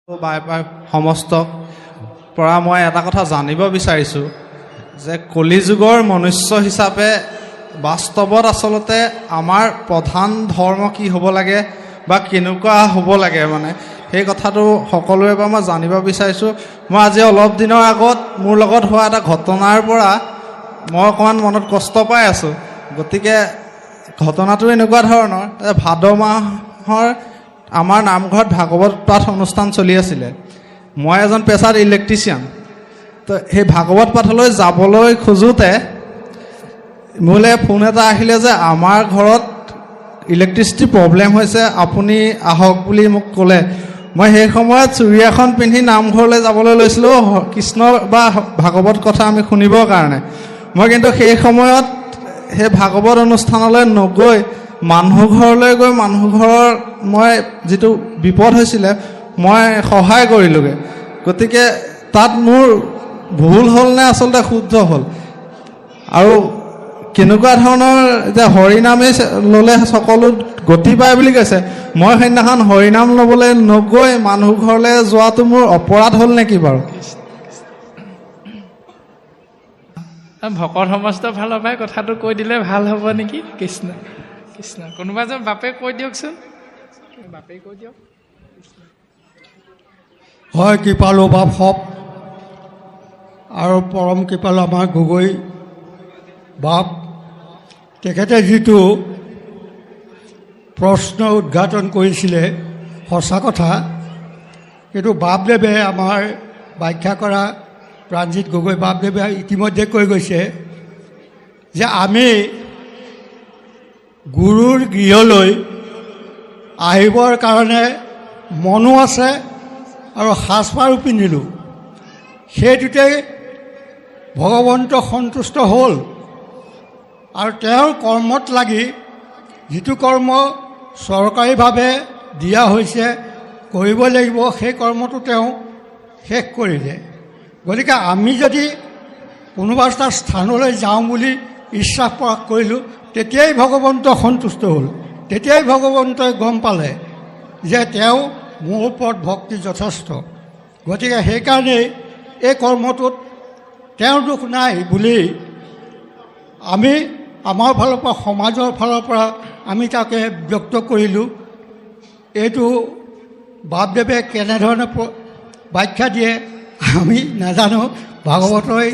সমস্তক পৰা মই এটা কথা জানিব বিচাৰিছোঁ যে কলিযুগৰ মনুষ্য হিচাপে বাস্তৱত আচলতে আমাৰ প্ৰধান ধৰ্ম কি হ'ব লাগে বা কেনেকুৱা হ'ব লাগে, মানে সেই কথাটো সকলোৰে পৰা মই জানিব বিচাৰিছোঁ। মই আজি অলপ দিনৰ আগত মোৰ লগত হোৱা এটা ঘটনাৰ পৰা মই অকণমান মনত কষ্ট পাই আছোঁ। গতিকে ঘটনাটো এনেকুৱা ধৰণৰ, ভাদ মাহৰ আমাৰ নামঘৰত ভাগৱত পাঠ অনুষ্ঠান চলি আছিলে। মই এজন পেছাত ইলেক্ট্ৰিচিয়ান, তো সেই ভাগৱত পাঠলৈ যাবলৈ খোজোঁতে মোলৈ ফোন এটা আহিলে যে আমাৰ ঘৰত ইলেক্ট্ৰিচিটি প্ৰব্লেম হৈছে, আপুনি আহক বুলি মোক ক'লে। মই সেই সময়ত চুৰি এখন পিন্ধি নামঘৰলৈ যাবলৈ লৈছিলোঁ কৃষ্ণ বা ভাগৱত কথা আমি শুনিবৰ কাৰণে। মই কিন্তু সেই সময়ত সেই ভাগৱত অনুষ্ঠানলৈ নগৈ মানুহ ঘৰলৈ গৈ মানুহ ঘৰৰ মই যিটো বিপদ হৈছিলে মই সহায় কৰিলোঁগৈ। গতিকে তাত মোৰ ভুল হ'ল নে আচলতে শুদ্ধ হ'ল? আৰু কেনেকুৱা ধৰণৰ, এতিয়া হৰিনামেই ল'লে সকলো গতি পায় বুলি কৈছে, মই সেইদিনাখন হৰিনাম ল'বলৈ নগৈ মানুহ ঘৰলৈ যোৱাটো মোৰ অপৰাধ হ'ল নেকি বাৰু? ভকত সমাজৰ ফালৰ পৰাই কথাটো কৈ দিলে ভাল হ'ব নেকি? কৃষ্ণ কৃষ্ণ। কোনোবা এজন বাপে কৈ দিয়কচোন, বাপে কৈ দিয়ক। হয়, কৃপালু বাপ হওক আৰু পৰম কৃপালু আমাৰ গগৈ বাপ, তেখেতে যিটো প্ৰশ্ন উদ্ঘাটন কৰিছিলে সঁচা কথা, কিন্তু বাপদেৱে আমাৰ ব্যাখ্যা কৰা প্ৰাণজিৎ গগৈ বাপদেৱে ইতিমধ্যে কৈ গৈছে যে আমি গুৰুৰ গৃহলৈ আহিবৰ কাৰণে মনো আছে আৰু সাজপাৰো পিন্ধিলোঁ, সেইটোতে ভগৱন্ত সন্তুষ্ট হ'ল। আৰু তেওঁৰ কৰ্মত লাগি যিটো কৰ্ম চৰকাৰীভাৱে দিয়া হৈছে কৰিব লাগিব, সেই কৰ্মটো তেওঁ শেষ কৰিলে। গতিকে আমি যদি কোনোবা এটা স্থানলৈ যাওঁ বুলি ইচ্ছা প্ৰকাশ কৰিলোঁ, তেতিয়াই ভগৱন্ত সন্তুষ্ট হ'ল, তেতিয়াই ভগৱন্তই গম পালে যে তেওঁ মোৰ ওপৰত ভক্তি যথেষ্ট। গতিকে সেইকাৰণেই এই কৰ্মটোত তেওঁৰ দুখ নাই বুলি আমি আমাৰ ফালৰ পৰা, সমাজৰ ফালৰ পৰা আমি তাকে ব্যক্ত কৰিলোঁ। এইটো বাপদেৱে কেনেধৰণে ব্যাখ্যা দিয়ে আমি নাজানো, ভাগৱতই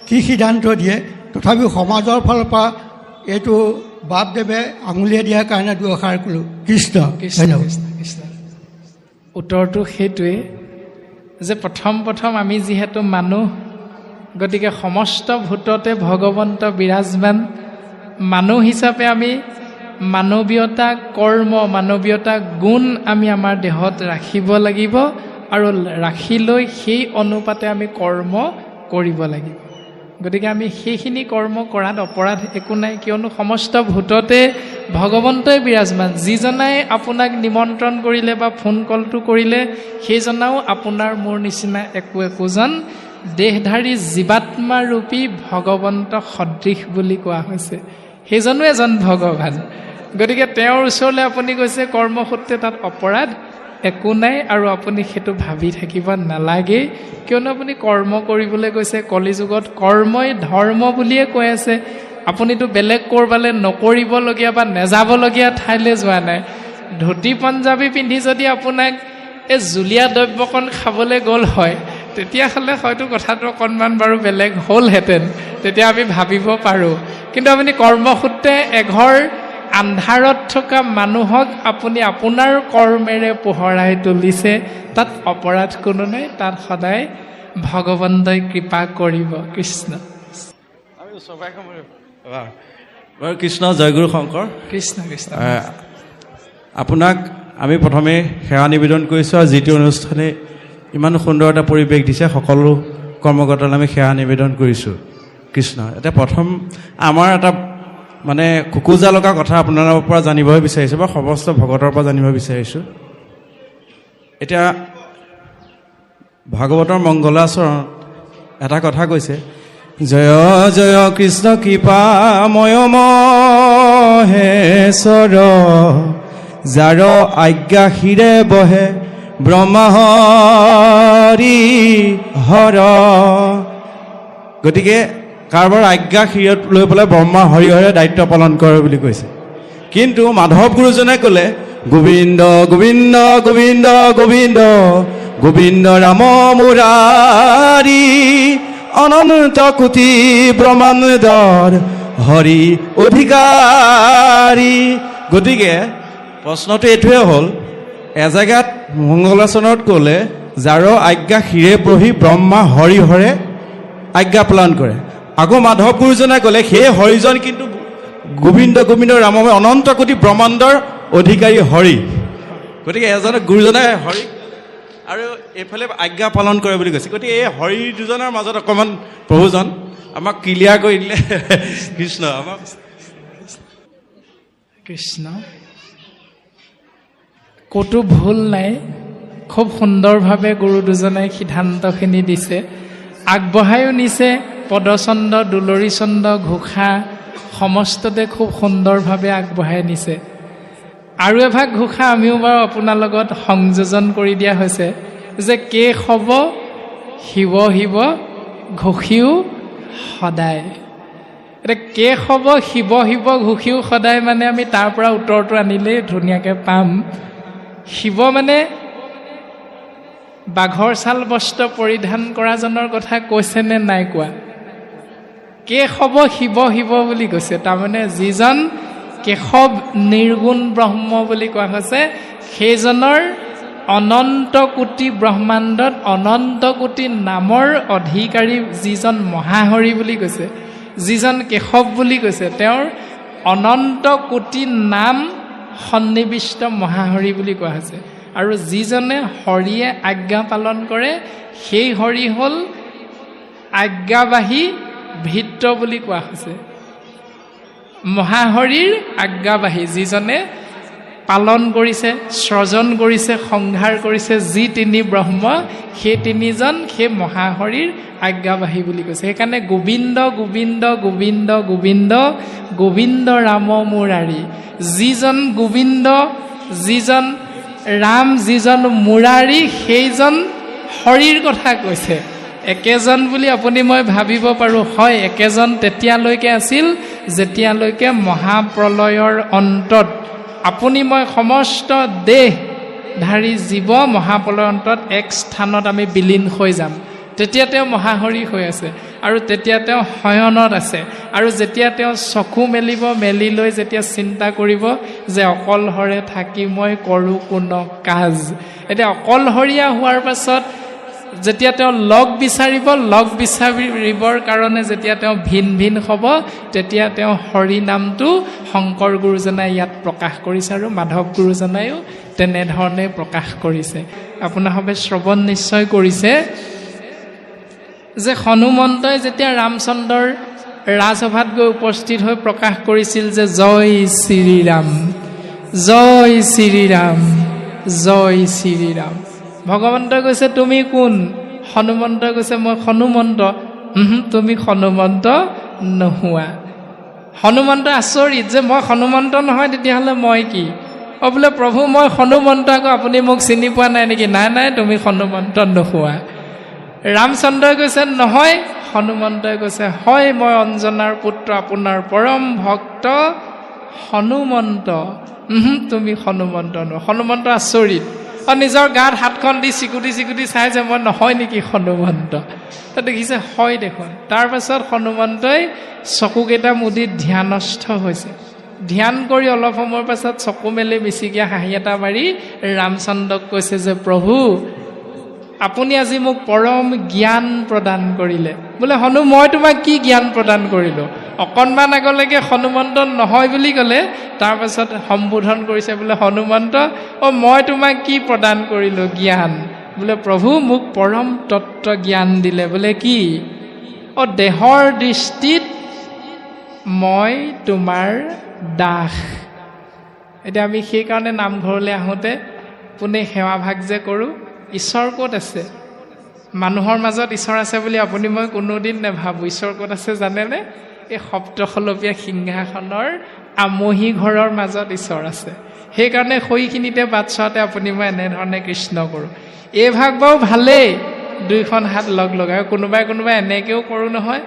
কি সিদ্ধান্ত দিয়ে, তথাপিও সমাজৰ ফালৰ পৰা এইটো বাপদেৱে আঙুলিয়াই দিয়াৰ কাৰণে দুআষাৰ ক'লোঁ। কৃষ্ণ কৃষ্ণ কৃষ্ণ। উত্তৰটো সেইটোৱে যে প্ৰথম আমি যিহেতু মানুহ, গতিকে সমস্ত ভূততে ভগৱন্ত বিৰাজমান। মানুহ হিচাপে আমি মানৱীয়তা কৰ্ম, মানৱীয়তা গুণ আমি আমাৰ দেহত ৰাখিব লাগিব, আৰু ৰাখি লৈ সেই অনুপাতে আমি কৰ্ম কৰিব লাগিব। গতিকে আমি সেইখিনি কৰ্ম কৰাত অপৰাধ একো নাই, কিয়নো সমস্ত ভূততে ভগৱন্তই বিৰাজমান। যিজনাই আপোনাক নিমন্ত্ৰণ কৰিলে বা ফোন কলটো কৰিলে, সেইজনাও আপোনাৰ মোৰ নিচিনা একোজন দেহধাৰী জীৱাত্মাৰূপী ভগৱন্ত সদৃশ বুলি কোৱা হৈছে। সেইজনো এজন ভগৱান। গতিকে তেওঁৰ ওচৰলৈ আপুনি গৈছে কৰ্মসূত্ৰে, তাত অপৰাধ একো নাই, আৰু আপুনি সেইটো ভাবি থাকিব নালাগে, কিয়নো আপুনি কৰ্ম কৰিবলৈ গৈছে। কলিযুগত কৰ্মই ধৰ্ম বুলিয়ে কৈ আছে। আপুনিতো বেলেগ ক'ৰবালৈ নকৰিবলগীয়া বা নেযাবলগীয়া ঠাইলৈ যোৱা নাই। ধুতি পঞ্জাবী পিন্ধি যদি আপোনাক এই জুলীয়া দ্ৰব্যকণ খাবলৈ গ'ল হয়, তেতিয়াহ'লে হয়তো কথাটো অকণমান বাৰু বেলেগ হ'লহেঁতেন, তেতিয়া আমি ভাবিব পাৰোঁ। কিন্তু আপুনি কৰ্মসূত্ৰে এঘৰ আন্ধাৰত থকা মানুহক আপুনি আপোনাৰ কৰ্মেৰে পোহৰাই তুলিছে, তাত অপৰাধ কোনো নাই, তাত সদায় ভগৱন্তই কৃপা কৰিব। কৃষ্ণ কৃষ্ণ। জয়গুৰু শংকৰ। কৃষ্ণ কৃষ্ণ। আপোনাক আমি প্ৰথমে সেৱা নিবেদন কৰিছোঁ, আৰু যিটো অনুষ্ঠানে ইমান সুন্দৰ এটা পৰিৱেশ দিছে, সকলো কৰ্মকৰ্তালৈ আমি সেৱা নিবেদন কৰিছোঁ। কৃষ্ণ। এতিয়া প্ৰথম আমাৰ এটা মানে কুকুজা লগা কথা আপোনাৰ পৰা জানিব বিচাৰিছোঁ, বা সমস্ত ভকতৰ পৰা জানিব বিচাৰিছোঁ। এতিয়া ভাগৱতৰ মংগলাচৰণত এটা কথা কৈছে, জয় জয় কৃষ্ণ কৃপাময় মহেশ্বৰ, যাৰ আজ্ঞা শিৰে বহে ব্ৰহ্মা হৰি হৰ। গতিকে কাৰোবাৰ আজ্ঞা শিৰত লৈ পেলাই ব্ৰহ্মা হৰি হৰে দায়িত্ব পালন কৰে বুলি কৈছে। কিন্তু মাধৱ গুৰুজনে ক'লে গোবিন্দ গোবিন্দ গোবিন্দ গোবিন্দ গোবিন্দ ৰাম মুৰাৰী অনন্ত কোটি ব্ৰহ্মাণ্ডৰ হৰি অধিকাৰী। গতিকে প্ৰশ্নটো এইটোৱে হ'ল, এজেগাত মংগলাচৰণত ক'লে যাৰ আজ্ঞা শিৰে প্ৰহি ব্ৰহ্মা হৰি হৰে আজ্ঞা পালন কৰে। আকৌ মাধৱ গুৰুজনে ক'লে সেই হৰিজন কিন্তু গোবিন্দ গোবিন্দ ৰাম অনন্ত কোটি ব্ৰহ্মাণ্ডৰ অধিকাৰী হৰি। গতিকে এজন গুৰুজনে হৰি আৰু এইফালে আজ্ঞা পালন কৰে বুলি কৈছে। গতিকে এই হৰি দুজনৰ মাজত অকণমান প্ৰভুজন আমাক ক্লিয়াৰ কৰি দিলে কৃষ্ণ আমাক। কৃষ্ণ ক'তো ভুল নাই, খুব সুন্দৰভাৱে গুৰু দুজনে সিদ্ধান্তখিনি দিছে, আগবঢ়ায়ো নিছে। পদচন্দ দুলৰীচন্দ ঘোষা সমস্ততে খুব সুন্দৰভাৱে আগবঢ়াই নিছে। আৰু এভাগ ঘোষা আমিও বাৰু আপোনাৰ লগত সংযোজন কৰি দিয়া হৈছে যে কেশৱ শিৱ শিৱ ঘোষিও সদায়। এতিয়া কেশৱ শিৱ শিৱ ঘোষিও সদায় মানে আমি তাৰ পৰা উত্তৰটো আনিলেই ধুনীয়াকৈ পাম। শিৱ মানে বাঘৰ ছাল বস্ত্ৰ পৰিধান কৰাজনৰ কথা কৈছেনে নাই কোৱা? কেশৱ শিৱ শিৱ বুলি কৈছে, তাৰমানে যিজন কেশৱ নিৰ্গুণ ব্ৰহ্ম বুলি কোৱা হৈছে, সেইজনৰ অনন্ত কোটি ব্ৰহ্মাণ্ডত অনন্ত কোটি নামৰ অধিকাৰী যিজন মহাহৰি বুলি কৈছে, যিজন কেশৱ বুলি কৈছে, তেওঁৰ অনন্ত কোটি নাম সন্নিৱিষ্ট মহাহৰি বুলি কোৱা হৈছে। আৰু যিজনে হৰিয়ে আজ্ঞা পালন কৰে সেই হৰি হ'ল আজ্ঞাবাহী ভিত্ৰ বুলি কোৱা হৈছে। মহাহৰিৰ আজ্ঞাবাহী যিজনে পালন কৰিছে, সৃজন কৰিছে, সংহাৰ কৰিছে, যি তিনি ব্ৰহ্ম সেই তিনিজন সেই মহাহৰিৰ আজ্ঞাবাহী বুলি কৈছে। সেইকাৰণে গোবিন্দ গোবিন্দ গোবিন্দ গোবিন্দ গোবিন্দ ৰাম মুৰাৰী। যিজন গোবিন্দ, যিজন ৰাম, যিজন মুৰাৰী, সেইজন হৰিৰ কথা কৈছে। একেজন বুলি আপুনি মই ভাবিব পাৰোঁ, হয় একেজন তেতিয়ালৈকে আছিল যেতিয়ালৈকে মহাপ্ৰলয়ৰ অন্তত আপুনি মই সমস্ত দেহধাৰী জীৱ মহাপ্ৰলয়ৰ অন্তত এক স্থানত আমি বিলীন হৈ যাম। তেতিয়া তেওঁ মহাহৰি হৈ আছে আৰু তেতিয়া তেওঁ শয়নত আছে। আৰু যেতিয়া তেওঁ চকু মেলিব, মেলি লৈ যেতিয়া চিন্তা কৰিব যে অকলশৰে থাকি মই কৰোঁ কোন কাজ, এতিয়া অকলশৰীয়া হোৱাৰ পাছত যেতিয়া তেওঁ লগ বিচাৰিব, লগ বিচাৰিবৰ কাৰণে যেতিয়া তেওঁ ভিন ভিন হ'ব, তেতিয়া তেওঁ হৰি নামটো শংকৰ গুৰুজনাই ইয়াত প্ৰকাশ কৰিছে আৰু মাধৱ গুৰুজনায়ো তেনেধৰণে প্ৰকাশ কৰিছে। আপোনালোকে শ্ৰৱণ নিশ্চয় কৰিছে যে হনুমন্তই যেতিয়া ৰামচন্দ্ৰৰ ৰাজসভাত গৈ উপস্থিত হৈ প্ৰকাশ কৰিছিল যে জয় শ্ৰীৰাম জয় শ্ৰীৰাম জয় শ্ৰীৰাম। ভগৱন্তই কৈছে তুমি কোন? হনুমন্তই কৈছে মই হনুমন্ত। তুমি হনুমন্ত নোহোৱা। হনুমন্ত আচৰিত যে মই হনুমন্ত নহয়, তেতিয়াহ'লে মই কি? বোলে প্ৰভু মই হনুমন্ত, আকৌ আপুনি মোক চিনি পোৱা নাই নেকি? নাই নাই, তুমি হনুমন্ত নোহোৱা। ৰামচন্দ্ৰই কৈছে নহয়। হনুমন্তই কৈছে হয়, মই অঞ্জনাৰ পুত্ৰ আপোনাৰ পৰম ভক্ত হনুমন্ত। তুমি হনুমন্ত নহয়। হনুমন্ত আচৰিত, নিজৰ গাত হাতখন দি চিকুটি চিকুটি চাই যে মই নহয় নেকি হনুমন্ত। দেখিছে হয় দেখোন। তাৰপাছত হনুমন্তই চকুকেইটা মুদি ধ্যানস্থ হৈছে। ধ্যান কৰি অলপ সময়ৰ পাছত চকু মেলি মিচিকীয়া হাঁহি এটা মাৰি ৰামচন্দ্ৰক কৈছে যে প্ৰভু আপুনি আজি মোক পৰম জ্ঞান প্ৰদান কৰিলে। বোলে হনু মই তোমাক কি জ্ঞান প্ৰদান কৰিলোঁ? অকণমান আগলৈকে হনুমন্ত নহয় বুলি ক'লে, তাৰপাছত সম্বোধন কৰিছে বোলে হনুমন্ত মই তোমাক কি প্ৰদান কৰিলোঁ? জ্ঞান। বোলে প্ৰভু মোক পৰম তত্ত্ব জ্ঞান দিলে। বোলে কি? দেহৰ দৃষ্টিত মই তোমাৰ দাস। এতিয়া আমি সেইকাৰণে নামঘৰলৈ আহোঁতে পোনে সেৱাভাগ যে কৰোঁ, ঈশ্বৰ ক'ত আছে? মানুহৰ মাজত ঈশ্বৰ আছে বুলি আপুনি মই কোনোদিন নাভাবোঁ। ঈশ্বৰ ক'ত আছে জানেনে? এই সপ্তখলপীয়া সিংহাসনৰ আমহি ঘৰৰ মাজত ঈশ্বৰ আছে। সেইকাৰণে সৈখিনিতে বাট চাওঁতে আপুনি মই এনেধৰণে কৃষ্ণ কৰোঁ। এই ভাগ বাৰু ভালেই, দুইখন হাত লগ লগাই। কোনোবাই এনেকৈও কৰোঁ নহয়,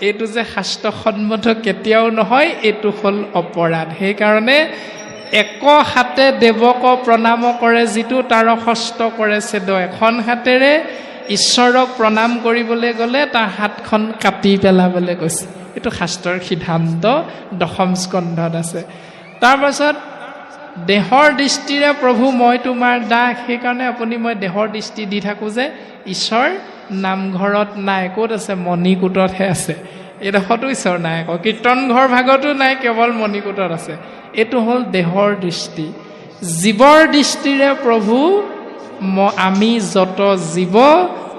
এইটো যে শাস্ত্ৰসন্মত কেতিয়াও নহয়, এইটো হ'ল অপৰাধ। সেইকাৰণে এক হাতে দেৱক প্ৰণাম কৰে যিটো তাৰ হস্ত কৰে ছেদ। এখন হাতেৰে ঈশ্বৰক প্ৰণাম কৰিবলৈ গ'লে তাৰ হাতখন কাটি পেলাবলৈ কৈছে। এইটো শাস্ত্ৰৰ সিদ্ধান্ত, দশম স্কন্ধত আছে। তাৰপাছত দেহৰ দৃষ্টিৰে প্ৰভু মই তোমাৰ দাস, সেইকাৰণে আপুনি মই দেহৰ দৃষ্টি দি থাকোঁ যে ঈশ্বৰ নামঘৰত নাই, ক'ত আছে? মণিকূটতহে আছে। এইডোখৰতো ঈশ্বৰ নাই, আকৌ কীৰ্তন ঘৰ ভাগতো নাই, কেৱল মণিকূটত আছে। এইটো হ'ল দেহৰ দৃষ্টি। জীৱৰ দৃষ্টিৰে প্ৰভু আমি যত জীৱ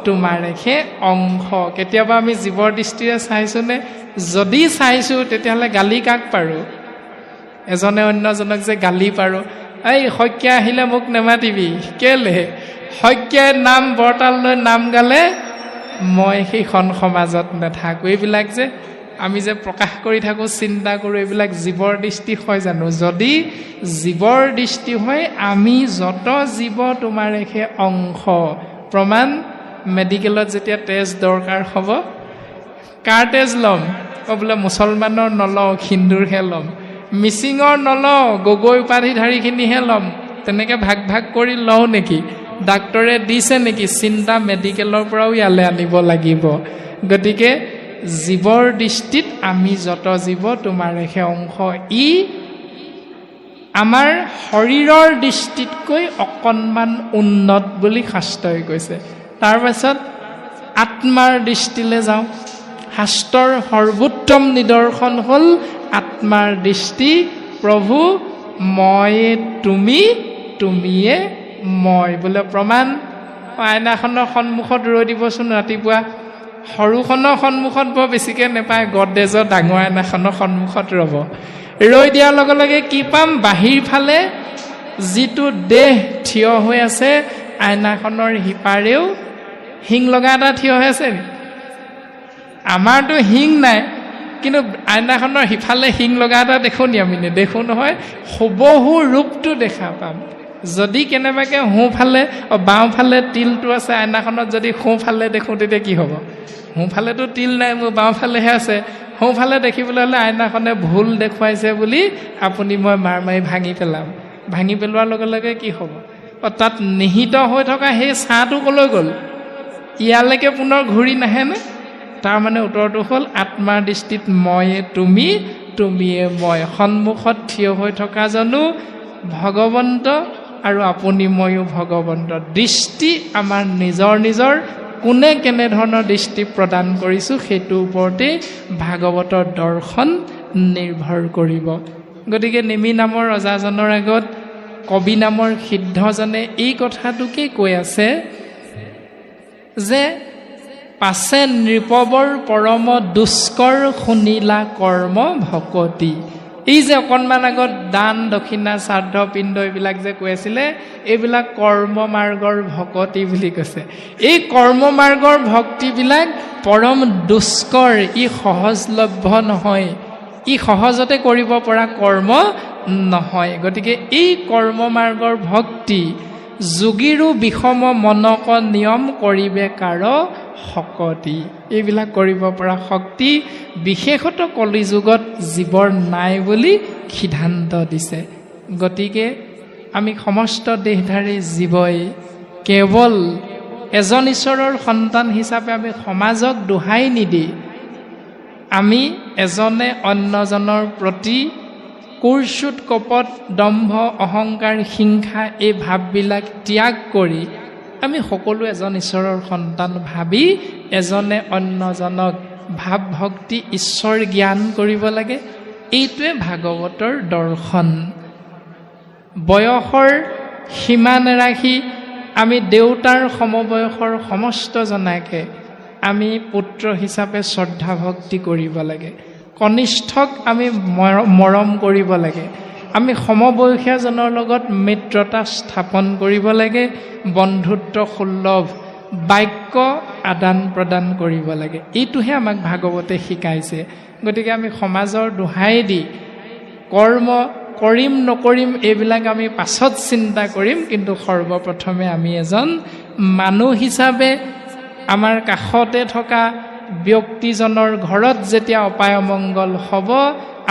তোমাৰেহে অংশ। কেতিয়াবা আমি জীৱৰ দৃষ্টিৰে চাইছোঁনে? যদি চাইছোঁ তেতিয়াহ'লে গালি কাক পাৰোঁ? এজনে অন্যজনক যে গালি পাৰোঁ, এই শইকীয়া আহিলে মোক নেমাতিবি, কেলে? শইকীয়াই নাম বৰতাল লৈ নাম গালে মই সেইখন সমাজত নাথাকোঁ। এইবিলাক যে আমি যে প্ৰকাশ কৰি থাকোঁ, চিন্তা কৰোঁ, এইবিলাক জীৱৰ দৃষ্টি হয় জানো? যদি জীৱৰ দৃষ্টি হয়, আমি যত জীৱ তোমাৰেহে অংশ। প্ৰমাণ, মেডিকেলত যেতিয়া তেজ দৰকাৰ হ'ব, কাৰ তেজ ল'ম? বোলে মুছলমানৰ নলওঁ, হিন্দুৰহে ল'ম। মিচিঙৰ নলওঁ, গগৈ উপাধিধাৰীখিনিহে ল'ম। তেনেকৈ ভাগ ভাগ কৰি লওঁ নেকি? ডাক্তৰে দিছে নেকি? চিন্তা মেডিকেলৰ পৰাও ইয়ালৈ আনিব লাগিব। গতিকে জীৱৰ দৃষ্টিত আমি যত জীৱ তোমাৰেহে অংশ। ই আমাৰ শৰীৰৰ দৃষ্টিতকৈ অকণমান উন্নত বুলি শাস্ত্ৰই কৈছে। তাৰপাছত আত্মাৰ দৃষ্টিলৈ যাওঁ। শাস্ত্ৰৰ সৰ্বোত্তম নিদৰ্শন হ'ল আত্মাৰ দৃষ্টি। প্ৰভু ময়ে তুমি, তুমিয়ে মই। বোলে প্ৰমাণ, আইনাখনৰ সন্মুখত ৰৈ দিবচোন ৰাতিপুৱা। সৰুখনৰ সন্মুখত বৰ বেছিকৈ নেপায়, গডৰেজৰ ডাঙৰ আইনাখনৰ সন্মুখত ৰ'ব। ৰৈ দিয়াৰ লগে লগে কি পাম? বাহিৰ ফালে যিটো দেহ থিয় হৈ আছে, আইনাখনৰ সিপাৰেও শিং লগা এটা থিয় হৈ আছে। আমাৰতো শিং নাই, কিন্তু আইনাখনৰ সিফালে শিং লগা এটা দেখোঁ নি? আমি নেদেখোঁ নহয়। হুবহু ৰূপটো দেখা পাম। যদি কেনেবাকৈ সোঁফালে বাওঁফালে তিলটো আছে আইনাখনত, যদি সোঁফালে দেখোঁ তেতিয়া কি হ'ব? সোঁফালেতো তিল নাই, মোৰ বাওঁফালেহে আছে। সোঁফালে দেখিবলৈ হ'লে আইনাখনে ভুল দেখুৱাইছে বুলি আপুনি মই মাৰ মাৰি ভাঙি পেলাম। ভাঙি পেলোৱাৰ লগে লগে কি হ'ব? তাত নিহিত হৈ থকা সেই ছাঁটো ক'লৈ গ'ল? ইয়ালৈকে পুনৰ ঘূৰি নাহেনে? তাৰমানে উত্তৰটো হ'ল আত্মাৰ দৃষ্টিত ময়ে তুমি, তুমিয়ে মই। সন্মুখত থিয় হৈ থকা জনো ভগৱন্ত আৰু আপুনি ময়ো ভগৱন্ত। দৃষ্টি আমাৰ নিজৰ নিজৰ, কোনে কেনেধৰণৰ দৃষ্টি প্ৰদান কৰিছোঁ সেইটোৰ ওপৰতেই ভাগৱতৰ দৰ্শন নিৰ্ভৰ কৰিব। গতিকে নেমি নামৰ ৰজাজনৰ আগত কবি নামৰ সিদ্ধজনে এই কথাটোকে কৈ আছে যে পাছে নৃপবৰ পৰম দুষ্কৰ শুনিলা কৰ্ম ভকতি। এই যে অকণমান আগত দান দক্ষিণা শ্ৰাদ্ধ পিণ্ড এইবিলাক যে কৈ আছিলে, এইবিলাক কৰ্ম মাৰ্গৰ ভকতি বুলি কৈছে। এই কৰ্ম মাৰ্গৰ ভক্তিবিলাক পৰম দুষ্কৰ, ই সহজলভ্য নহয়, ই সহজতে কৰিব পৰা কৰ্ম নহয়। গতিকে এই কৰ্ম মাৰ্গৰ ভক্তি যোগীৰো বিষম মনক নিয়ম কৰিবে কাৰ শকতি। এইবিলাক কৰিব পৰা শক্তি বিশেষত কলিযুগত জীৱৰ নাই বুলি সিদ্ধান্ত দিছে। গতিকে আমি সমস্ত দেহধাৰী জীৱই কেৱল এজন ঈশ্বৰৰ সন্তান হিচাপে আমি সমাজক দোহাই নিদি আমি এজনে অন্যজনৰ প্ৰতি কুৰ্চুট কপট দম্ভ অহংকাৰ হিংসা এই ভাৱবিলাক ত্যাগ কৰি আমি সকলো এজন ঈশ্বৰৰ সন্তান ভাবি এজনে অন্যজনক ভাৱ ভক্তি ঈশ্বৰ জ্ঞান কৰিব লাগে। এইটোৱে ভাগৱতৰ দৰ্শন। বয়সৰ সীমা নাৰাখি আমি দেউতাৰ সমবয়সৰ সমস্ত জনাকে আমি পুত্ৰ হিচাপে শ্ৰদ্ধা ভক্তি কৰিব লাগে। কনিষ্ঠক আমি মৰম কৰিব লাগে। আমি সমবয়সীয়াজনৰ লগত মিত্ৰতা স্থাপন কৰিব লাগে। বন্ধুত্ব সুলভ বাক্য আদান প্ৰদান কৰিব লাগে। এইটোহে আমাক ভাগৱতে শিকাইছে। গতিকে আমি সমাজৰ দোহাই দি কৰ্ম কৰিম নকৰিম এইবিলাক আমি পাছত চিন্তা কৰিম, কিন্তু সৰ্বপ্ৰথমে আমি এজন মানুহ হিচাপে আমাৰ কাষতে থকা ব্যক্তিজনৰ ঘৰত যেতিয়া অপায় অমংগল হ'ব,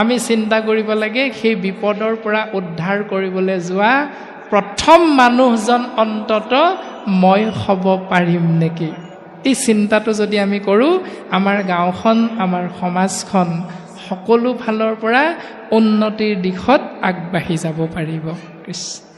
আমি চিন্তা কৰিব লাগে সেই বিপদৰ পৰা উদ্ধাৰ কৰিবলৈ যোৱা প্ৰথম মানুহজন অন্তত মই হ'ব পাৰিম নেকি। এই চিন্তাটো যদি আমি কৰোঁ, আমাৰ গাঁওখন, আমাৰ সমাজখন সকলো ফালৰ পৰা উন্নতিৰ দিশত আগবাঢ়ি যাব পাৰিব। কৃষ্ণ।